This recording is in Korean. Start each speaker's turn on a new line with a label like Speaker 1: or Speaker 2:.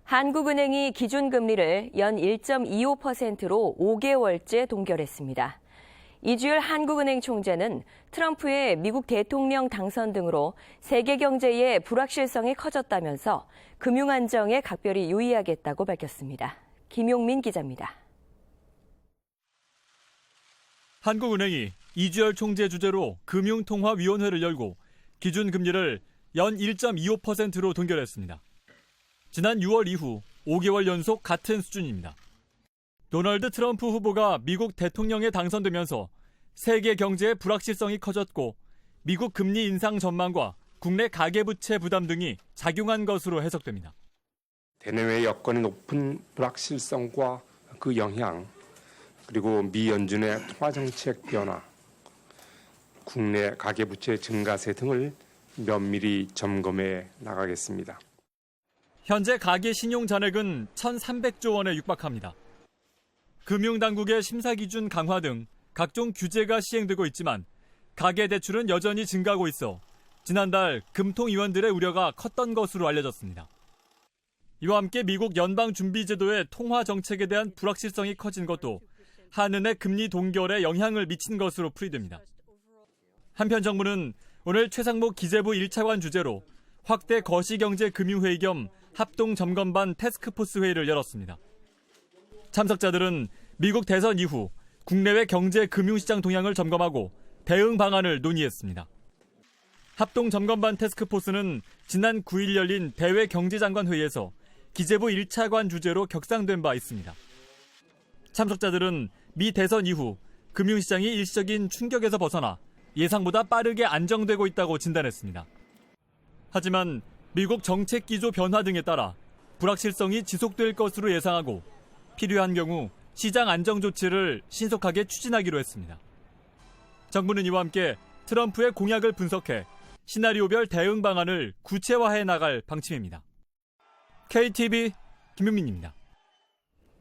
Speaker 1: 한국은행이 기준금리를 연 1.25%로 5개월째 동결했습니다. 이주열 한국은행 총재는 트럼프의 미국 대통령 당선 등으로 세계 경제의 불확실성이 커졌다면서 금융 안정에 각별히 유의하겠다고 밝혔습니다. 김용민 기자입니다.
Speaker 2: 한국은행이 이주열 총재 주재로 금융통화위원회를 열고 기준금리를 연 1.25%로 동결했습니다. 지난 6월 이후 5개월 연속 같은 수준입니다. 도널드 트럼프 후보가 미국 대통령에 당선되면서 세계 경제의 불확실성이 커졌고 미국 금리 인상 전망과 국내 가계부채 부담 등이 작용한 것으로 해석됩니다.
Speaker 3: 대내외 여건의 높은 불확실성과 그 영향, 그리고 미 연준의 통화정책 변화, 국내 가계부채 증가세 등을 면밀히 점검해 나가겠습니다.
Speaker 2: 현재 가계 신용 잔액은 1,300조 원에 육박합니다. 금융당국의 심사기준 강화 등 각종 규제가 시행되고 있지만 가계대출은 여전히 증가하고 있어 지난달 금통위원들의 우려가 컸던 것으로 알려졌습니다. 이와 함께 미국 연방준비제도의 통화 정책에 대한 불확실성이 커진 것도 한은의 금리 동결에 영향을 미친 것으로 풀이됩니다. 한편 정부는 오늘 최상목 기재부 1차관 주재로 확대 거시경제금융회의 겸 합동점검반 태스크포스 회의를 열었습니다. 참석자들은 미국 대선 이후 국내외 경제 금융시장 동향을 점검하고 대응 방안을 논의했습니다. 합동점검반 태스크포스는 지난 9일 열린 대외 경제장관 회의에서 기재부 1차관 주재로 격상된 바 있습니다. 참석자들은 미 대선 이후 금융시장이 일시적인 충격에서 벗어나 예상보다 빠르게 안정되고 있다고 진단했습니다. 하지만 미국 정책 기조 변화 등에 따라 불확실성이 지속될 것으로 예상하고 필요한 경우 시장 안정 조치를 신속하게 추진하기로 했습니다. 정부는 이와 함께 트럼프의 공약을 분석해 시나리오별 대응 방안을 구체화해 나갈 방침입니다. KTV 김용민입니다.